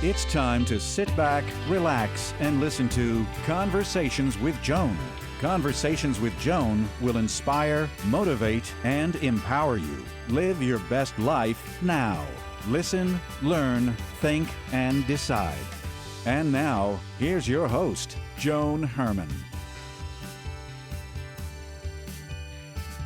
It's time to sit back, relax, and listen to Conversations with Joan. Conversations with Joan will inspire, motivate, and empower you. Live your best life now. Listen, learn, think, and decide. And now, here's your host, Joan Herman.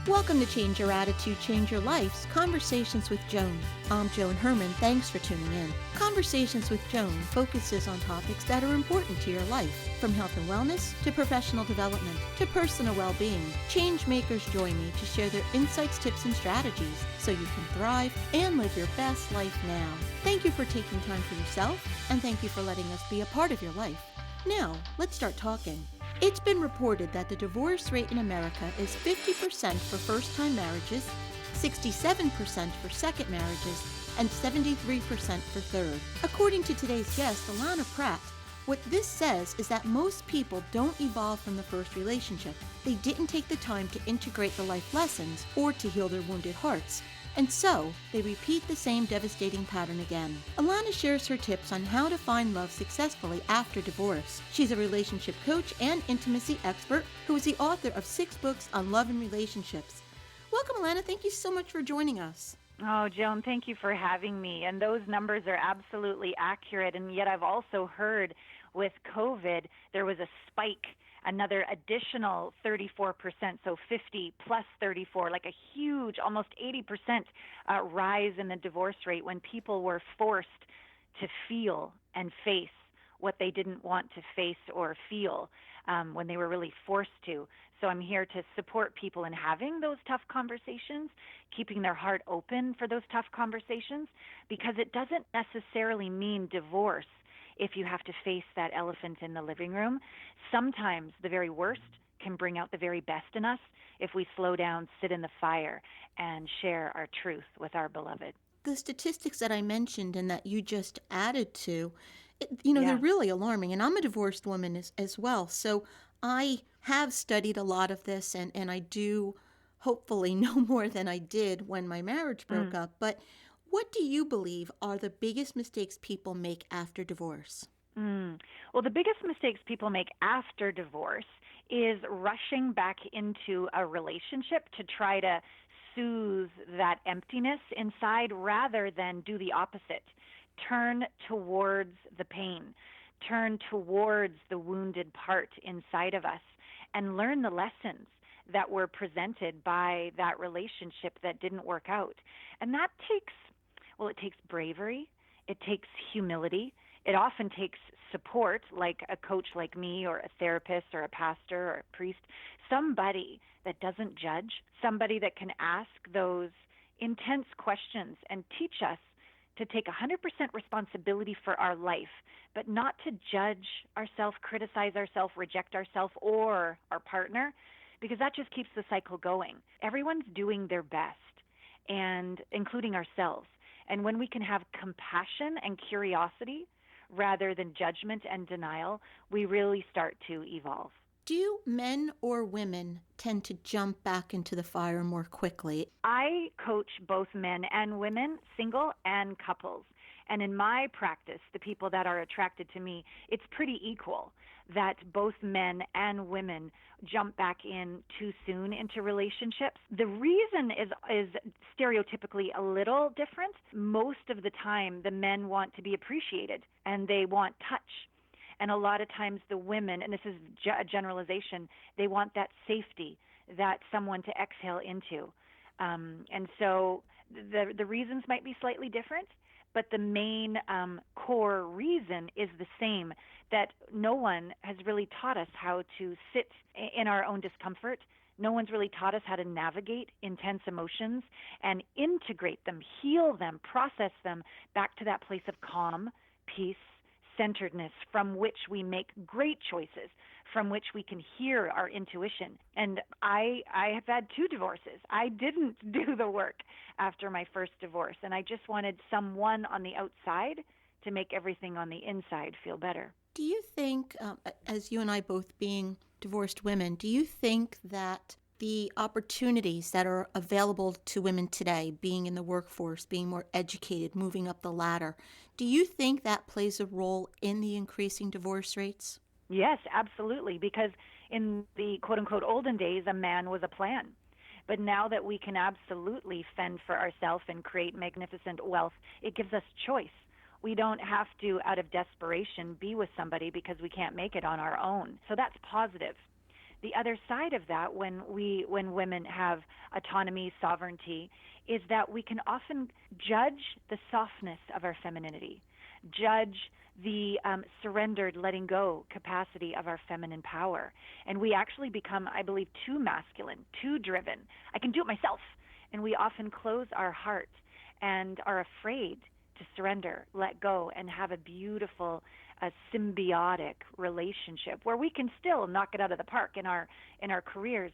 Welcome to Change Your Attitude, Change Your Life's Conversations with Joan. I'm Joan Herman. Thanks for tuning in. Conversations with Joan focuses on topics that are important to your life, from health and wellness to professional development to personal well-being. Change makers join me to share their insights, tips, and strategies so you can thrive and live your best life now. Thank you for taking time for yourself, and thank you for letting us be a part of your life. Now, let's start talking. It's been reported that the divorce rate in America is 50% for first-time marriages, 67% for second marriages, and 73% for third. According to today's guest, Allana Pratt, what this says is that most people don't evolve from the first relationship. They didn't take the time to integrate the life lessons or to heal their wounded hearts. And so, they repeat the same devastating pattern again. Allana shares her tips on how to find love successfully after divorce. She's a relationship coach and intimacy expert who is the author of 6 books on love and relationships. Welcome, Allana. Thank you so much for joining us. Oh, Joan, thank you for having me. And those numbers are absolutely accurate. And yet I've also heard with COVID, there was a spike, another additional 34%, so 50 plus 34, like a huge, almost 80% rise in the divorce rate when people were forced to feel and face what they didn't want to face or feel when they were really forced to. So I'm here to support people in having those tough conversations, keeping their heart open for those tough conversations, because it doesn't necessarily mean divorce if you have to face that elephant in the living room. Sometimes the very worst can bring out the very best in us if we slow down, sit in the fire, and share our truth with our beloved. The statistics that I mentioned and that you just added to, they're really alarming. And I'm a divorced woman as well. So I have studied a lot of this, and I do hopefully know more than I did when my marriage broke up. But what do you believe are the biggest mistakes people make after divorce? Well, the biggest mistakes people make after divorce is rushing back into a relationship to try to soothe that emptiness inside rather than do the opposite. Turn towards the pain. Turn towards the wounded part inside of us and learn the lessons that were presented by that relationship that didn't work out. And that takes bravery. It takes humility. It often takes support, like a coach like me or a therapist or a pastor or a priest, somebody that doesn't judge, somebody that can ask those intense questions and teach us to take 100% responsibility for our life, but not to judge ourselves, criticize ourselves, reject ourselves or our partner, because that just keeps the cycle going. Everyone's doing their best, and including ourselves. And when we can have compassion and curiosity rather than judgment and denial, we really start to evolve. Do men or women tend to jump back into the fire more quickly? I coach both men and women, single and couples. And in my practice, the people that are attracted to me, it's pretty equal that both men and women jump back in too soon into relationships. The reason is stereotypically a little different. Most of the time, the men want to be appreciated and they want touch. And a lot of times the women, and this is a generalization, they want that safety, that someone to exhale into. And so the reasons might be slightly different, but the main core reason is the same, that no one has really taught us how to sit in our own discomfort. No one's really taught us how to navigate intense emotions and integrate them, heal them, process them back to that place of calm, peace, centeredness from which we make great choices, from which we can hear our intuition. And I have had 2 divorces. I didn't do the work after my first divorce, and I just wanted someone on the outside to make everything on the inside feel better. Do you think, as you and I both being divorced women, do you think that the opportunities that are available to women today, being in the workforce, being more educated, moving up the ladder, do you think that plays a role in the increasing divorce rates? Yes, absolutely. Because in the quote unquote olden days, a man was a plan. But now that we can absolutely fend for ourselves and create magnificent wealth, it gives us choice. We don't have to, out of desperation, be with somebody because we can't make it on our own. So that's positive. The other side of that, when women have autonomy, sovereignty, is that we can often judge the softness of our femininity, judge the surrendered, letting go capacity of our feminine power. And we actually become, I believe, too masculine, too driven. I can do it myself. And we often close our heart and are afraid to surrender, let go, and have a beautiful, symbiotic relationship where we can still knock it out of the park in our careers,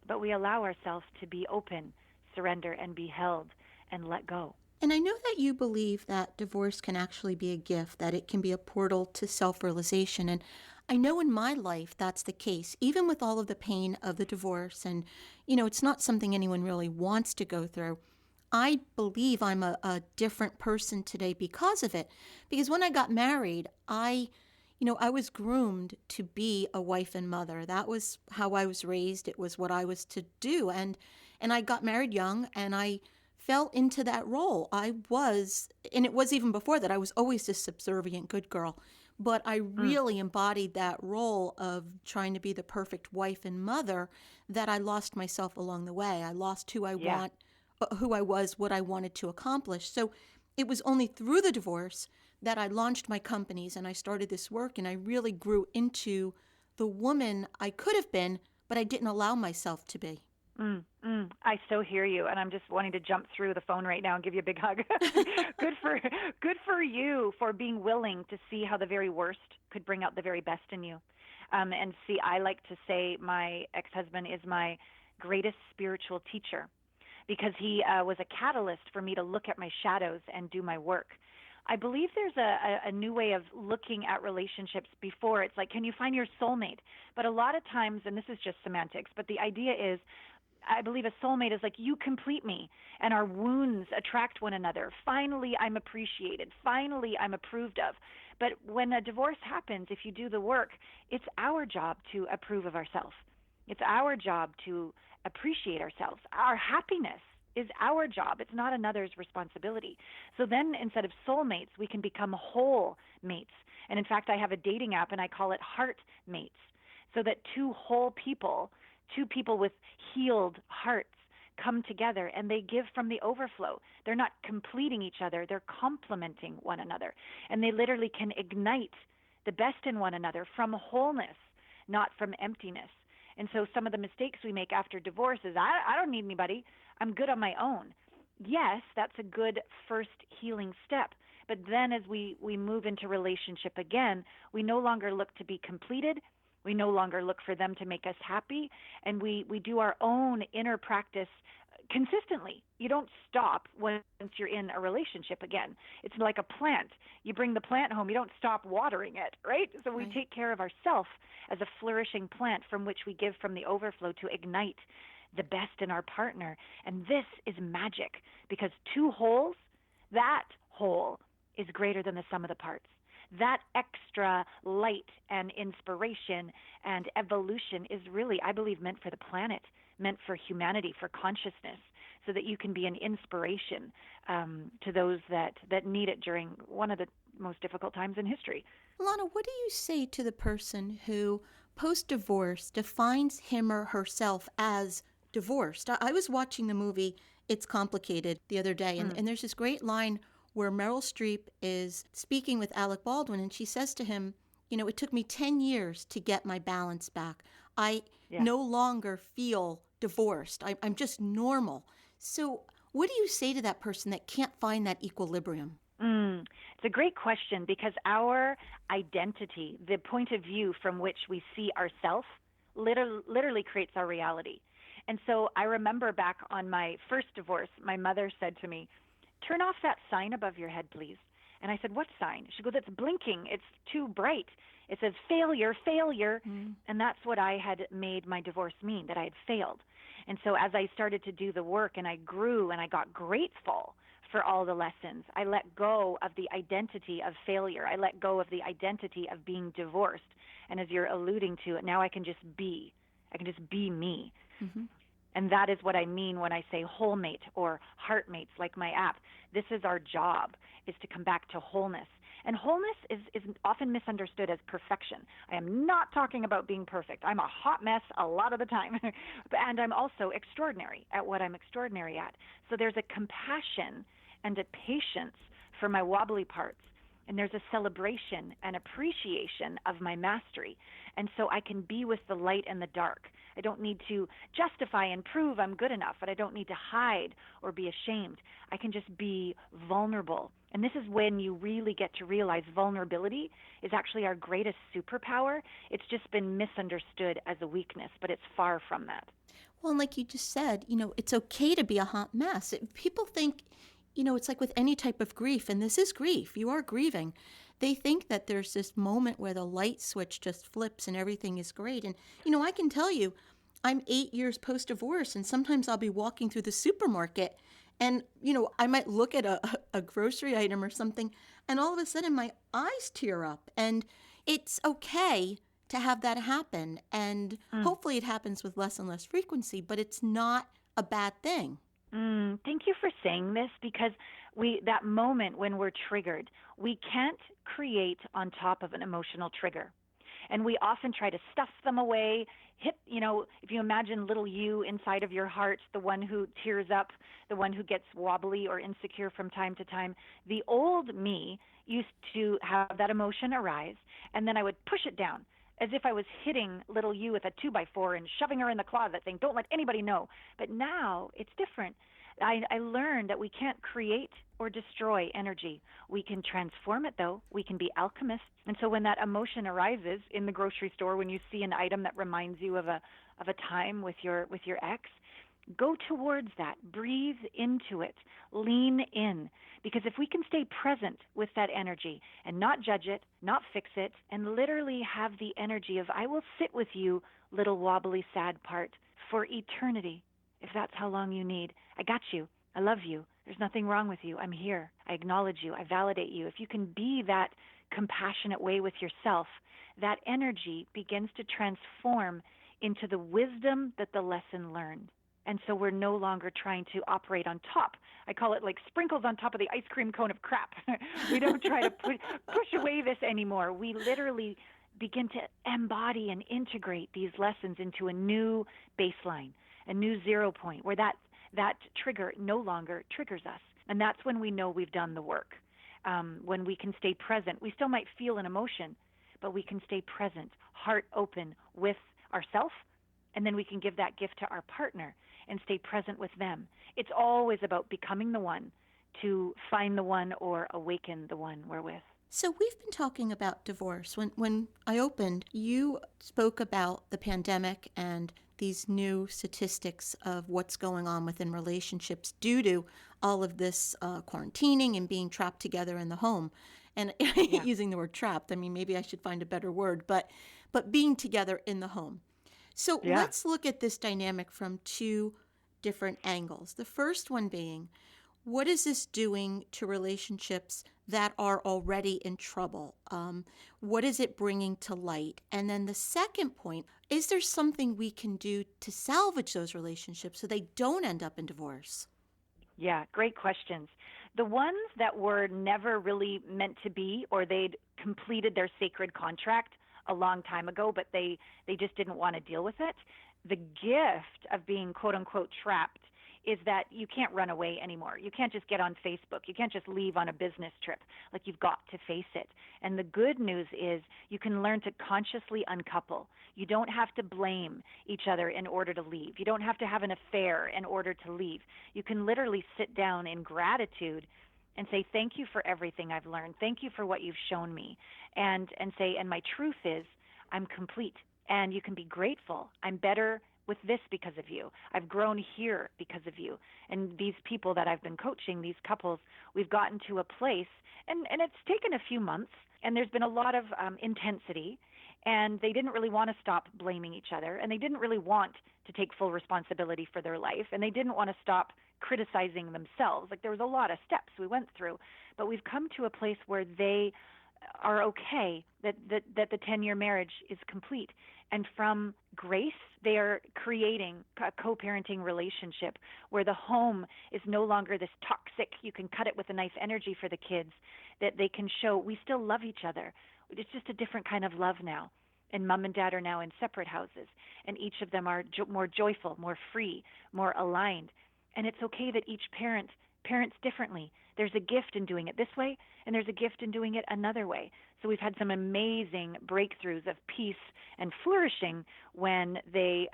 but we allow ourselves to be open, surrender, and be held and let go. And I know that you believe that divorce can actually be a gift, that it can be a portal to self-realization. And I know in my life that's the case, even with all of the pain of the divorce. And, it's not something anyone really wants to go through. I believe I'm a different person today because of it. Because when I got married, I was groomed to be a wife and mother. That was how I was raised. It was what I was to do. And I got married young, and I fell into that role. I was, and it was even before that, I was always this subservient good girl. But I really embodied that role of trying to be the perfect wife and mother that I lost myself along the way. I lost who I was, what I wanted to accomplish. So it was only through the divorce that I launched my companies and I started this work, and I really grew into the woman I could have been, but I didn't allow myself to be. I so hear you, and I'm just wanting to jump through the phone right now and give you a big hug. Good for you for being willing to see how the very worst could bring out the very best in you. And see, I like to say my ex-husband is my greatest spiritual teacher because he was a catalyst for me to look at my shadows and do my work. I believe there's a new way of looking at relationships before. It's like, can you find your soulmate? But a lot of times, and this is just semantics, but the idea is, I believe a soulmate is like, you complete me, and our wounds attract one another. Finally, I'm appreciated. Finally, I'm approved of. But when a divorce happens, if you do the work, it's our job to approve of ourselves. It's our job to appreciate ourselves. Our happiness is our job. It's not another's responsibility. So then instead of soulmates, we can become whole mates. And in fact, I have a dating app, and I call it heart mates, so that two people with healed hearts come together and they give from the overflow. They're not completing each other. They're complementing one another. And they literally can ignite the best in one another from wholeness, not from emptiness. And so some of the mistakes we make after divorce is, I don't need anybody. I'm good on my own. Yes, that's a good first healing step. But then as we move into relationship again, we no longer look to be completed. We no longer look for them to make us happy. And we do our own inner practice consistently. You don't stop once you're in a relationship again. It's like a plant. You bring the plant home, you don't stop watering it, right? So we take care of ourselves as a flourishing plant from which we give from the overflow to ignite the best in our partner. And this is magic, because two wholes, that whole is greater than the sum of the parts. That extra light and inspiration and evolution is really, I believe, meant for the planet, meant for humanity, for consciousness, so that you can be an inspiration to those that need it during one of the most difficult times in history. Allana, what do you say to the person who, post-divorce, defines him or herself as divorced? I was watching the movie It's Complicated the other day, and there's this great line where Meryl Streep is speaking with Alec Baldwin, and she says to him, it took me 10 years to get my balance back. I no longer feel divorced. I'm just normal. So what do you say to that person that can't find that equilibrium? It's a great question, because our identity, the point of view from which we see ourselves, literally creates our reality. And so I remember back on my first divorce, my mother said to me, "Turn off that sign above your head, please." And I said, "What sign?" She goes, "It's blinking. It's too bright. It says failure, failure." And that's what I had made my divorce mean, that I had failed. And so as I started to do the work and I grew and I got grateful for all the lessons, I let go of the identity of failure. I let go of the identity of being divorced. And as you're alluding to, now I can just be. I can just be me. Mm-hmm. And that is what I mean when I say whole mate or heart mates, like my app. This is our job, is to come back to wholeness. And wholeness is often misunderstood as perfection. I am not talking about being perfect. I'm a hot mess a lot of the time. And I'm also extraordinary at what I'm extraordinary at. So there's a compassion and a patience for my wobbly parts. And there's a celebration and appreciation of my mastery. And so I can be with the light and the dark. I don't need to justify and prove I'm good enough, but I don't need to hide or be ashamed. I can just be vulnerable. And this is when you really get to realize vulnerability is actually our greatest superpower. It's just been misunderstood as a weakness, but it's far from that. Well, and like you just said, it's okay to be a hot mess. People think, it's like with any type of grief, and this is grief. You are grieving. They think that there's this moment where the light switch just flips and everything is great. And, I can tell you, I'm 8 years post-divorce, and sometimes I'll be walking through the supermarket and, I might look at a grocery item or something, and all of a sudden my eyes tear up. And it's okay to have that happen. And hopefully it happens with less and less frequency, but it's not a bad thing. Thank you for saying this, because that moment when we're triggered, we can't create on top of an emotional trigger. And we often try to stuff them away, if you imagine little you inside of your heart, the one who tears up, the one who gets wobbly or insecure from time to time, the old me used to have that emotion arise, and then I would push it down, as if I was hitting little you with a 2x4 and shoving her in the closet saying, don't let anybody know. But now it's different. I learned that we can't create or destroy energy. We can transform it, though. We can be alchemists. And so when that emotion arises in the grocery store, when you see an item that reminds you of a time with your ex, go towards that. Breathe into it. Lean in. Because if we can stay present with that energy and not judge it, not fix it, and literally have the energy of, I will sit with you, little wobbly, sad part, for eternity, if that's how long you need. I got you. I love you. There's nothing wrong with you. I'm here. I acknowledge you. I validate you. If you can be that compassionate way with yourself, that energy begins to transform into the wisdom that the lesson learned. And so we're no longer trying to operate on top. I call it like sprinkles on top of the ice cream cone of crap. We don't try to push away this anymore. We literally begin to embody and integrate these lessons into a new baseline, a new 0 point, where that trigger no longer triggers us. And that's when we know we've done the work. When we can stay present. We still might feel an emotion, but we can stay present, heart open with ourselves, and then we can give that gift to our partner and stay present with them. It's always about becoming the one to find the one or awaken the one we're with. So we've been talking about divorce. When I opened, you spoke about the pandemic and these new statistics of what's going on within relationships due to all of this quarantining and being trapped together in the home. And using the word trapped, I mean, maybe I should find a better word, but being together in the home. So let's look at this dynamic from two different angles. The first one being, what is this doing to relationships that are already in trouble? What is it bringing to light? And then the second point, is there something we can do to salvage those relationships so they don't end up in divorce? Yeah, great questions. The ones that were never really meant to be, or they'd completed their sacred contract a long time ago, but they just didn't want to deal with it. The gift of being quote unquote trapped is that you can't run away anymore. You can't just get on Facebook. You can't just leave on a business trip. Like, you've got to face it. And the good news is you can learn to consciously uncouple. You don't have to blame each other in order to leave. You don't have to have an affair in order to leave. You can literally sit down in gratitude and say, thank you for everything I've learned. Thank you for what you've shown me. And say, and my truth is, I'm complete. And you can be grateful. I'm better with this because of you. I've grown here because of you. And these people that I've been coaching, these couples, we've gotten to a place, and it's taken a few months, and there's been a lot of intensity, And they didn't really want to stop blaming each other, and they didn't really want to take full responsibility for their life, and they didn't want to stop criticizing themselves. Like, there was a lot of steps we went through, but we've come to a place where they are okay that the 10-year marriage is complete. And from grace, they are creating a co-parenting relationship where the home is no longer this toxic, you can cut it with a knife energy for the kids, that they can show we still love each other. It's just a different kind of love now. And mom and dad are now in separate houses, and each of them are more joyful, more free, more aligned. And it's okay that each parent parents differently. There's a gift in doing it this way, and there's a gift in doing it another way. So we've had some amazing breakthroughs of peace and flourishing when they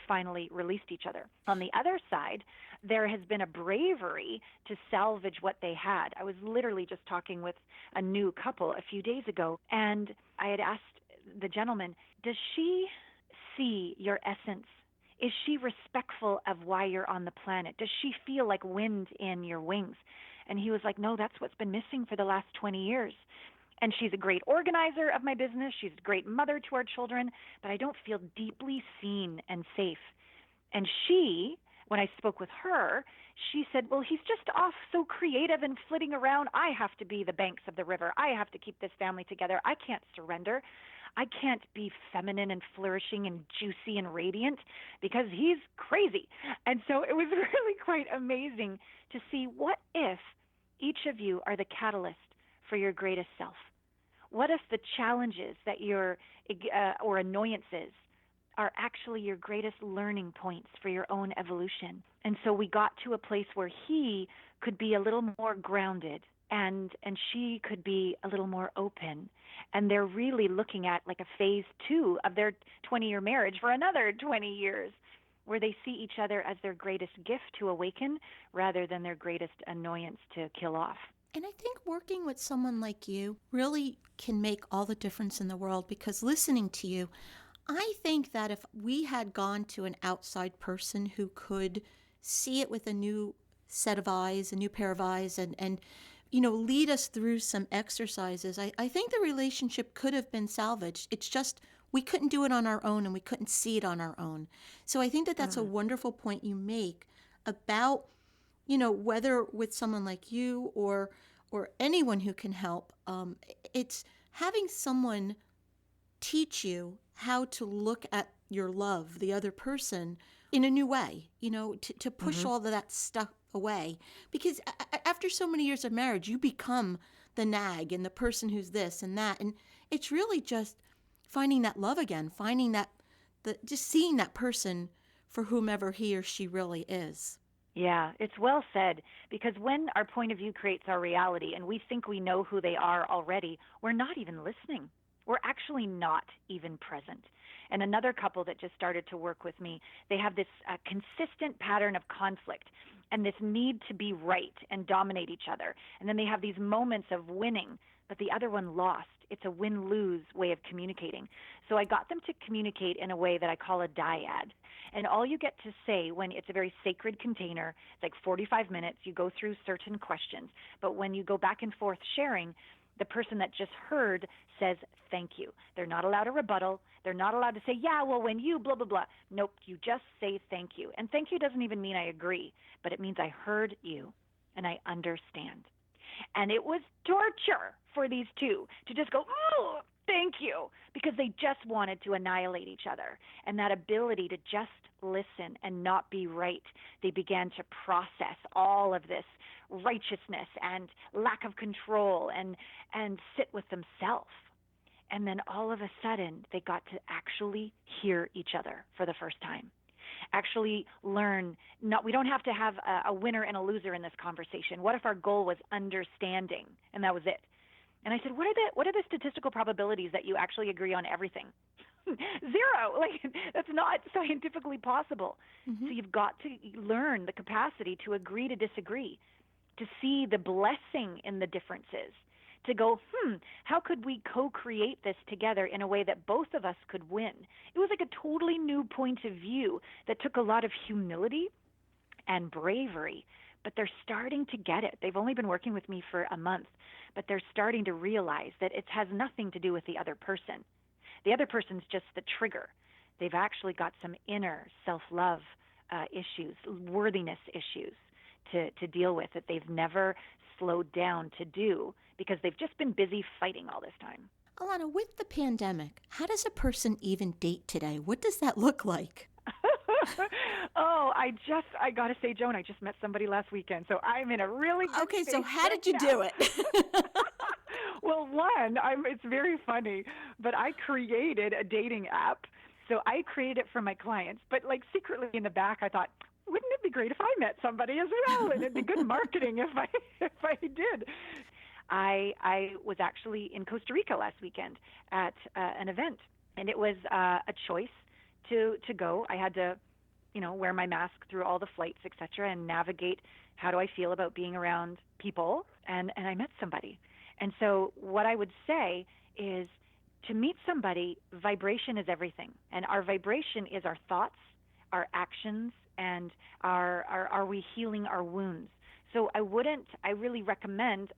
finally released each other. On the other side, there has been a bravery to salvage what they had. I was literally just talking with a new couple a few days ago, and I had asked the gentleman, does she see your essence? Is she respectful of why you're on the planet? Does she feel like wind in your wings? And he was like, no, that's what's been missing for the last 20 years. And she's a great organizer of my business. She's a great mother to our children, but I don't feel deeply seen and safe. And she, when I spoke with her, she said, well, he's just off so creative and flitting around. I have to be the banks of the river. I have to keep this family together. I can't surrender. I can't be feminine and flourishing and juicy and radiant because he's crazy. And so it was really quite amazing to see, what if each of you are the catalyst for your greatest self? What if the challenges that you're, or annoyances are actually your greatest learning points for your own evolution? And so we got to a place where he could be a little more grounded, and she could be a little more open. And they're really looking at like a phase 2 of their 20-year marriage for another 20 years, where they see each other as their greatest gift to awaken rather than their greatest annoyance to kill off. And I think working with someone like you really can make all the difference in the world, because listening to you, I think that if we had gone to an outside person who could see it with a new set of eyes, a new pair of eyes, and lead us through some exercises, I think the relationship could have been salvaged. It's just we couldn't do it on our own, and we couldn't see it on our own. So I think that that's a wonderful point you make about, whether with someone like you or anyone who can help, it's having someone teach you how to look at your love, the other person, in a new way, to push all of that stuff away. Because after so many years of marriage, you become the nag and the person who's this and that. And it's really just finding that love again, finding just seeing that person for whomever he or she really is. Yeah, it's well said, because when our point of view creates our reality and we think we know who they are already, we're not even listening. We're actually not even present. And another couple that just started to work with me, they have this consistent pattern of conflict and this need to be right and dominate each other. And then they have these moments of winning, but the other one lost. It's a win-lose way of communicating. So I got them to communicate in a way that I call a dyad. And all you get to say when it's a very sacred container, it's like 45 minutes, you go through certain questions. But when you go back and forth sharing, the person that just heard says thank you. They're not allowed a rebuttal. They're not allowed to say, yeah, well, when you blah, blah, blah. Nope, you just say thank you. And thank you doesn't even mean I agree, but it means I heard you and I understand. And it was torture for these two to just go, oh, thank you, because they just wanted to annihilate each other. And that ability to just listen and not be right, they began to process all of this righteousness and lack of control and sit with themselves. And then all of a sudden, they got to actually hear each other for the first time. Actually learn, we don't have to have a winner and a loser in this conversation. What if our goal was understanding? And that was it. And I said, what are the statistical probabilities that you actually agree on everything? 0. Like, that's not scientifically possible. Mm-hmm. So you've got to learn the capacity to agree to disagree, to see the blessing in the differences, to go, how could we co-create this together in a way that both of us could win? It was like a totally new point of view that took a lot of humility and bravery, but they're starting to get it. They've only been working with me for a month, but they're starting to realize that it has nothing to do with the other person. The other person's just the trigger. They've actually got some inner self-love issues, worthiness issues to deal with that they've never slowed down to do because they've just been busy fighting all this time. Allana, with the pandemic, how does a person even date today? What does that look like? Oh, I got to say, Joan, I just met somebody last weekend, so I'm in a really good Okay, so space how did you right do now. it? Well, it's very funny, but I created a dating app. So I created it for my clients, but like secretly in the back, I thought, wouldn't it be great if I met somebody as well? And it'd be good marketing if I did. I was actually in Costa Rica last weekend at an event, and it was a choice to go. I had to, wear my mask through all the flights, et cetera, and navigate how do I feel about being around people. And I met somebody. And so what I would say is to meet somebody, vibration is everything. And our vibration is our thoughts, our actions, and are we healing our wounds? So I recommend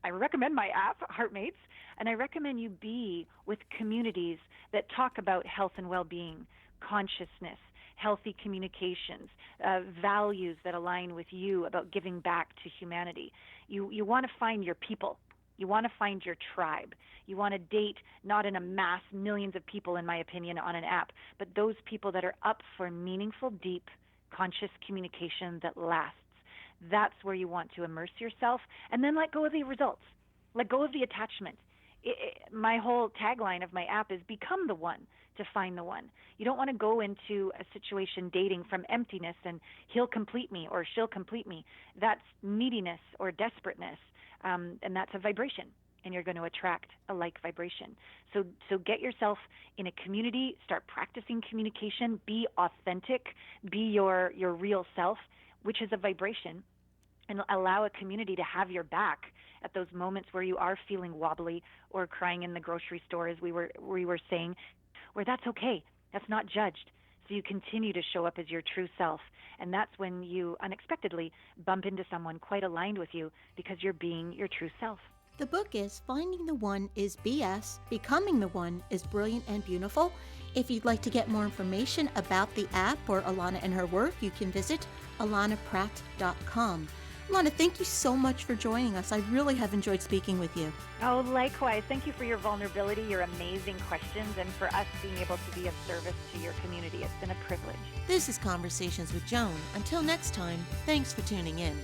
my app, Heartmates, and I recommend you be with communities that talk about health and well-being, consciousness, healthy communications, values that align with you about giving back to humanity. You want to find your people. You want to find your tribe. You want to date not in a mass, millions of people, in my opinion, on an app, but those people that are up for meaningful, deep, conscious communication that lasts. That's where you want to immerse yourself, and then let go of the results. Let go of the attachment. My whole tagline of my app is become the one to find the one. You don't want to go into a situation dating from emptiness and he'll complete me or she'll complete me. That's neediness or desperateness, and that's a vibration, and you're going to attract a like vibration. So get yourself in a community, start practicing communication, be authentic, be your real self, which is a vibration, and allow a community to have your back at those moments where you are feeling wobbly or crying in the grocery store, as we were saying, where that's okay. That's not judged. So you continue to show up as your true self. And that's when you unexpectedly bump into someone quite aligned with you because you're being your true self. The book is Finding the One is BS, Becoming the One is Brilliant and Beautiful. If you'd like to get more information about the app or Allana and her work, you can visit allanapratt.com. Allana, thank you so much for joining us. I really have enjoyed speaking with you. Oh, likewise. Thank you for your vulnerability, your amazing questions, and for us being able to be of service to your community. It's been a privilege. This is Conversations with Joan. Until next time, thanks for tuning in.